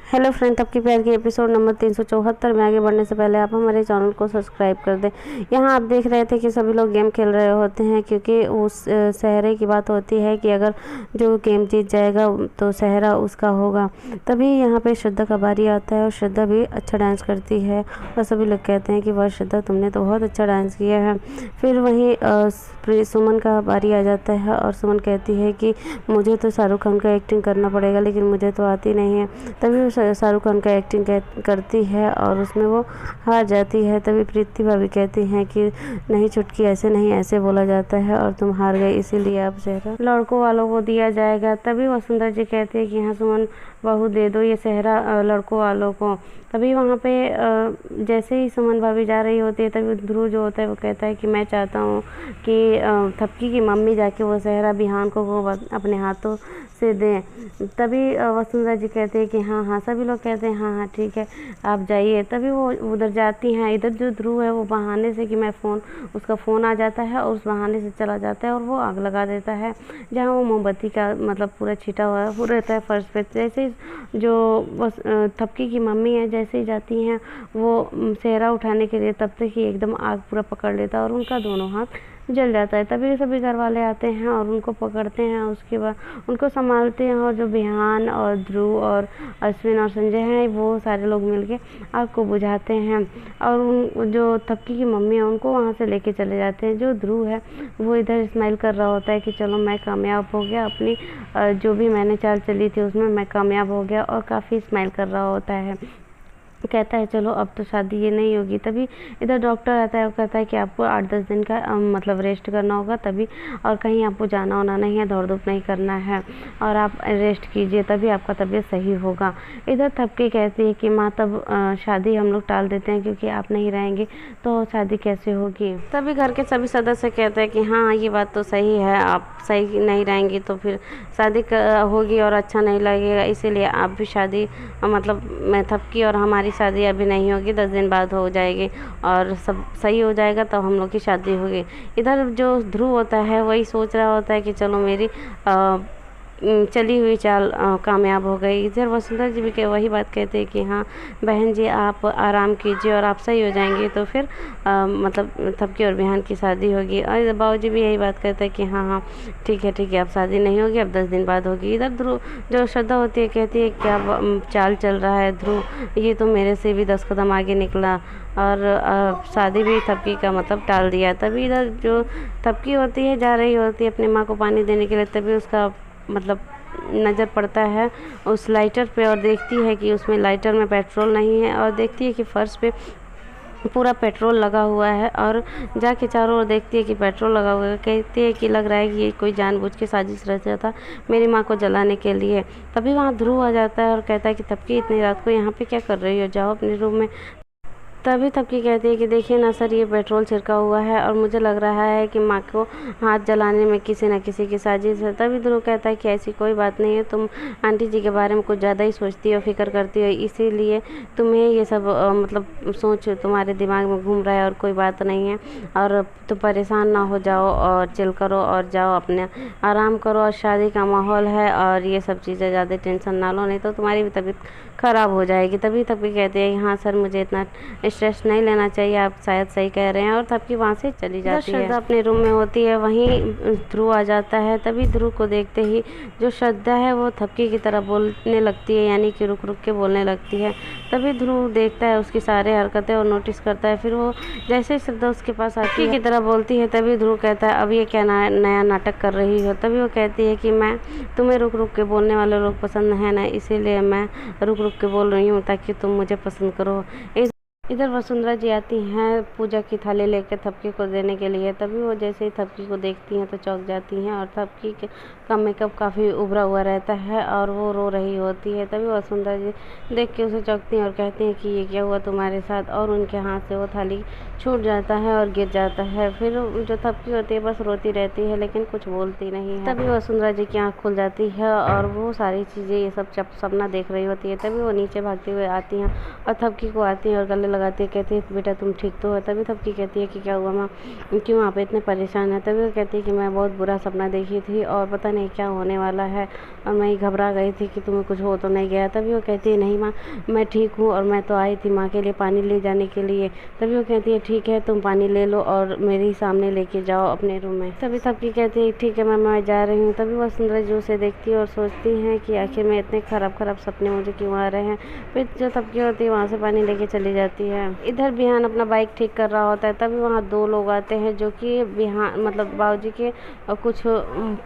Hello friend, आपकी प्यार की एपिसोड नंबर 374 में आगे बढ़ने से पहले आप हमारे चैनल को सब्सक्राइब कर दें। यहाँ आप देख रहे थे कि सभी लोग गेम खेल रहे होते हैं, क्योंकि उस सहरे की बात होती है कि अगर जो गेम जीत जाएगा तो सहरा उसका होगा। तभी यहाँ पे श्रद्धा का बारी आता है और श्रद्धा भी अच्छा डांस करती है और सभी लोग कहते हैं कि वाह श्रद्धा, तुमने तो बहुत अच्छा डांस किया है। फिर वहीं सुमन का बारी आ जाता है और सुमन कहती है कि मुझे तो शाहरुख खान का एक्टिंग करना पड़ेगा, लेकिन मुझे तो आती नहीं है। तभी शाहरुख खान का एक्टिंग करती है और उसमें वो हार जाती है। तभी प्रीति भाभी कहती हैं कि नहीं चुटकी, ऐसे नहीं, ऐसे बोला जाता है और तुम हार गए, इसीलिए अब सेहरा लड़कों वालों को दिया जाएगा। तभी वसुंधरा जी कहती है कि हाँ सुमन बहू दे दो ये सेहरा लड़कों वालों को। तभी वहाँ पे जैसे ही सुमन भाभी जा रही होती है, तभी ध्रुव जो होता है वो कहता है कि मैं चाहता हूँ कि थपकी की मम्मी जाके वो सेहरा बिहान को वो अपने हाथों से दें। तभी वसुंधरा जी कहते हैं कि हाँ हाँ, सभी लोग कहते हैं हाँ हाँ ठीक है आप जाइए। तभी वो उधर जाती हैं। इधर जो ध्रुव है वो बहाने से कि मैं उसका फ़ोन आ जाता है और उस बहाने से चला जाता है और वो आग लगा देता है जहाँ वो मोमबत्ती का मतलब पूरा छिटा हुआ है वो रहता है फर्श पे। जैसे ही जो थपकी की मम्मी है जैसे ही जाती हैं वो सेहरा उठाने के लिए, तब तक ही एकदम आग पूरा पकड़ लेता है और उनका दोनों हाथ जल जाता है। तभी सभी घर वाले आते हैं और उनको पकड़ते हैं, उसके बाद उनको संभालते हैं और जो बिहान और ध्रुव और अश्विन और संजय हैं वो सारे लोग मिलके आग को बुझाते हैं और उन जो थपकी की मम्मी है उनको वहाँ से लेके चले जाते हैं। जो ध्रुव है वो इधर स्माइल कर रहा होता है कि चलो मैं कामयाब हो गया, अपनी जो भी मैंने चाल चली थी उसमें मैं कामयाब हो गया, और काफ़ी स्माइल कर रहा होता है। कहता है चलो अब तो शादी ये नहीं होगी। तभी इधर डॉक्टर आता है, वो कहता है कि आपको 8-10 दिन का मतलब रेस्ट करना होगा, तभी और कहीं आपको जाना होना नहीं है, दौड़ धूप नहीं करना है और आप रेस्ट कीजिए, तभी आपका तबीयत सही होगा। इधर थपकी कहती है कि माँ तब शादी हम लोग टाल देते हैं, क्योंकि आप नहीं रहेंगे तो शादी कैसे होगी। तभी घर के सभी सदस्य कहते हैं कि हाँ ये बात तो सही है, आप सही नहीं रहेंगी तो फिर शादी होगी और अच्छा नहीं लगेगा, इसीलिए आप भी शादी मतलब मैं थपकी और हमारी शादी अभी नहीं होगी, 10 दिन बाद हो जाएगी और सब सही हो जाएगा तो हम लोग की शादी होगी। इधर जो ध्रुव होता है वही सोच रहा होता है कि चलो मेरी चली हुई चाल कामयाब हो गई। इधर वसुंधरा जी भी वही बात कहते हैं कि हाँ बहन जी आप आराम कीजिए और आप सही हो जाएंगे तो फिर मतलब थपकी और बिहान की शादी होगी। और इधर बाबूजी भी यही बात कहते हैं कि हाँ हाँ ठीक है अब शादी नहीं होगी, अब 10 दिन बाद होगी। इधर ध्रुव जो श्रद्धा होती है कहती है क्या चाल चल रहा है ध्रुव, ये तो मेरे से भी 10 कदम आगे निकला और शादी भी थपकी का मतलब टाल दिया। तभी इधर जो थपकी होती है जा रही होती है अपनी माँ को पानी देने के लिए, तभी उसका मतलब नज़र पड़ता है उस लाइटर पे और देखती है कि उसमें लाइटर में पेट्रोल नहीं है और देखती है कि फ़र्श पे पूरा पेट्रोल लगा हुआ है और जाके चारों ओर देखती है कि पेट्रोल लगा हुआ है। कहती है कि लग रहा है कि ये कोई जानबूझ के साजिश रचा था मेरी माँ को जलाने के लिए। तभी वहाँ ध्रुव आ जाता है और कहता है कि थपकी इतनी रात को यहाँ पे क्या कर रही हो, जाओ अपने रूम में। तभी थपकी कहती है कि देखिए ना सर, ये पेट्रोल छिड़का हुआ है और मुझे लग रहा है कि माँ को हाथ जलाने में किसी न किसी की साजिश है। तभी ध्रुव कहता है कि ऐसी कोई बात नहीं है, तुम आंटी जी के बारे में कुछ ज़्यादा ही सोचती हो, फिक्र करती हो, इसीलिए तुम्हें ये सब मतलब सोच तुम्हारे दिमाग में घूम रहा है और कोई बात नहीं है। और तुम परेशान ना हो जाओ और चिल करो और जाओ अपने आराम करो, और शादी का माहौल है और ये सब चीज़ें ज़्यादा टेंशन ना लो, नहीं तो तुम्हारी भी तबीयत ख़राब हो जाएगी। तभी थपकी कहती है हाँ सर मुझे इतना स्ट्रेस नहीं लेना चाहिए, आप शायद सही कह रहे हैं, और थपकी वहाँ से चली जाती है। श्रद्धा अपने रूम में होती है, वहीं ध्रुव आ जाता है। तभी ध्रुव को देखते ही जो श्रद्धा है वो थपकी की तरह बोलने लगती है, यानी कि रुक रुक के बोलने लगती है। तभी ध्रुव देखता है उसकी सारे हरकतें और नोटिस करता है। फिर वो जैसे ही श्रद्धा उसके पास आती है की तरह बोलती है, तभी ध्रुव कहता है अब ये क्या नया नाटक कर रही हो। तभी वो कहती है कि मैं तुम्हें रुक रुक के बोलने वाले लोग पसंद है ना, इसीलिए मैं रुक रुक के बोल रही हूँ ताकि तुम मुझे पसंद करो। इधर वसुंधरा जी आती हैं पूजा की थाली लेकर थपकी को देने के लिए। तभी वो जैसे ही थपकी को देखती हैं तो चौंक जाती हैं और थपकी का मेकअप काफ़ी उभरा हुआ रहता है और वो रो रही होती है। तभी वसुंधरा जी देख के उसे चौंकती हैं और कहती हैं कि ये क्या हुआ तुम्हारे साथ, और उनके हाथ से वो थाली छूट जाता है और गिर जाता है। फिर जो थपकी होती है बस रोती रहती है लेकिन कुछ बोलती नहीं है। तभी वसुंधरा जी की आँख खुल जाती है और वो सारी चीज़ें ये सब सपना देख रही होती है। तभी वो नीचे भागते हुए आती हैं और थपकी को आती हैं और गले लगाती है, कहती है बेटा तुम ठीक तो हो। तभी थपकी कहती है कि क्या हुआ माँ, क्यों आप इतने परेशान हैं। तभी वो कहती है कि मैं बहुत बुरा सपना देखी थी और पता नहीं क्या होने वाला है और मैं ही घबरा गई थी कि तुम्हें कुछ हो तो नहीं गया। तभी वो कहती है नहीं माँ, मैं ठीक हूँ और मैं तो आई थी माँ के लिए पानी ले जाने के लिए। तभी वो कहती है ठीक है, तुम पानी ले लो और मेरे सामने लेके जाओ अपने रूम में। तभी थपकी कहती है ठीक है मैं जा रही हूँ। तभी वह सुंदरा जी उसे देखती है और सोचती हैं कि आखिर में इतने खराब सपने मुझे क्यों आ रहे हैं। फिर जो थपकी होती है वहाँ से पानी लेके चली जाती है। इधर बिहान अपना बाइक ठीक कर रहा होता है। तभी वहाँ 2 लोग आते हैं जो कि बिहान मतलब बाबूजी के कुछ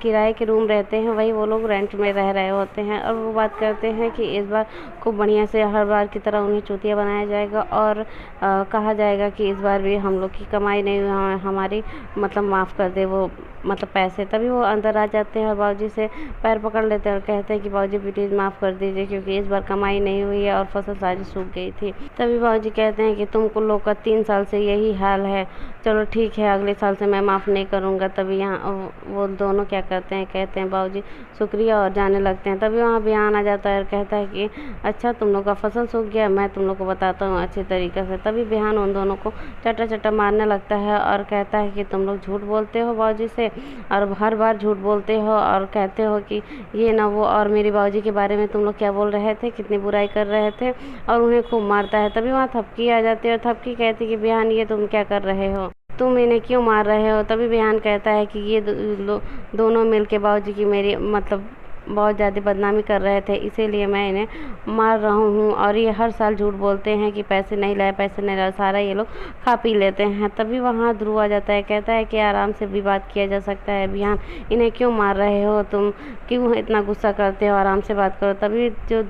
किराए के रूम रहते हैं, वही वो लोग रेंट में रह रहे होते हैं और वो बात करते हैं कि इस बार खूब बढ़िया से हर बार की तरह उन्हें चूतिया बनाया जाएगा और कहा जाएगा कि इस बार भी हम लोग की कमाई नहीं हुई, हमारी मतलब माफ़ कर दे वो मतलब पैसे। तभी वो अंदर आ जाते हैं और बाबूजी से पैर पकड़ लेते हैं और कहते हैं कि बाबूजी प्लीज़ माफ़ कर दीजिए क्योंकि इस बार कमाई नहीं हुई है और फसल सारी सूख गई थी। तभी बाबूजी कहते हैं कि तुमको लोग का 3 साल से यही हाल है, चलो ठीक है अगले साल से मैं माफ़ नहीं करूँगा। तभी यहाँ वो दोनों क्या करते हैं, कहते हैं बाबूजी शुक्रिया और जाने लगते हैं। तभी वहाँ बिहान आ जाता है और कहता है कि अच्छा तुम लोग का फसल सूख गया, मैं तुम लोग को बताता हूँ अच्छे तरीके से। तभी बिहान उन दोनों को चटा मारने लगता है और कहता है कि तुम लोग झूठ बोलते हो बाबूजी से और हर बार झूठ बोलते हो और कहते हो कि ये ना वो, और मेरे बाबूजी के बारे में तुम लोग क्या बोल रहे थे, कितनी बुराई कर रहे थे, और उन्हें खूब मारता है। तभी वहाँ थपकी आ जाती है और थपकी कहती है कि बिहान ये तुम क्या कर रहे हो, तुम इन्हें क्यों मार रहे हो। तभी बिहान कहता है कि ये दोनों मिल के बाबूजी की मेरी मतलब बहुत ज़्यादा बदनामी कर रहे थे, इसीलिए मैं इन्हें मार रहा हूँ और ये हर साल झूठ बोलते हैं कि पैसे नहीं लाए, सारा ये लोग खा पी लेते हैं। तभी वहाँ ध्रुव आ जाता है, कहता है कि आराम से भी बात किया जा सकता है बिहान, इन्हें क्यों मार रहे हो, तुम क्यों इतना गुस्सा करते हो, आराम से बात करो। तभी जो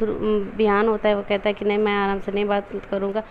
बिहान होता है वो कहता है कि नहीं मैं आराम से नहीं बात करूँगा।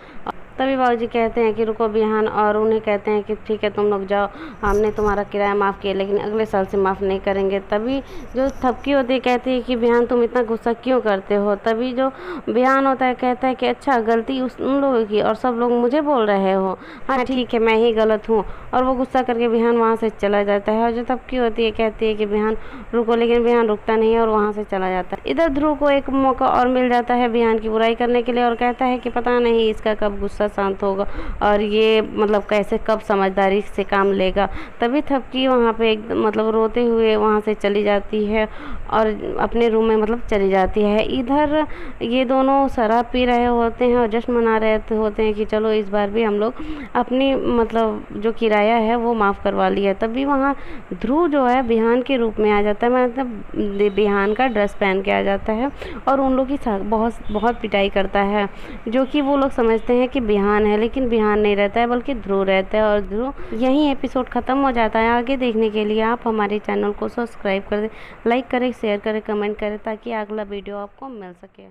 तभी बाबूजी कहते हैं कि रुको बिहान, और उन्हें कहते हैं कि ठीक है तुम लोग जाओ, हमने तुम्हारा किराया माफ़ किया लेकिन अगले साल से माफ़ नहीं करेंगे। तभी जो थपकी होती है कहती है कि बिहान तुम इतना गुस्सा क्यों करते हो। तभी जो बिहान होता है कहता है कि अच्छा गलती उन लोगों की और सब लोग मुझे बोल रहे हो, हाँ ठीक है मैं ही गलत हूँ। और वो गुस्सा करके बिहान वहाँ से चला जाता है और जो थपकी होती है कहती है कि बिहान रुको, लेकिन बिहान रुकता नहीं है और वहाँ से चला जाता है। इधर ध्रुव को एक मौका और मिल जाता है बिहान की बुराई करने के लिए और कहता है कि पता नहीं इसका कब गुस्सा शांत होगा और ये मतलब कैसे कब समझदारी से काम लेगा। तभी थपकी वहाँ पे एक मतलब रोते हुए वहाँ से चली जाती है और अपने रूम में मतलब चली जाती है। इधर ये दोनों शराब पी रहे होते हैं और जश्न मना रहे होते हैं कि चलो इस बार भी हम लोग अपनी मतलब जो किराया है वो माफ़ करवा लिया। तभी वहाँ ध्रुव जो है बिहान के रूप में आ जाता है, मतलब बिहान का ड्रेस पहन के आ जाता है और उन लोग की बहुत पिटाई करता है, जो कि वो लोग समझते हैं कि बिहान है लेकिन बिहान नहीं रहता है बल्कि ध्रुव रहता है। और ध्रुव यहीं एपिसोड ख़त्म हो जाता है। आगे देखने के लिए आप हमारे चैनल को सब्सक्राइब कर दें, लाइक करें, शेयर करें, कमेंट करें ताकि अगला वीडियो आपको मिल सके।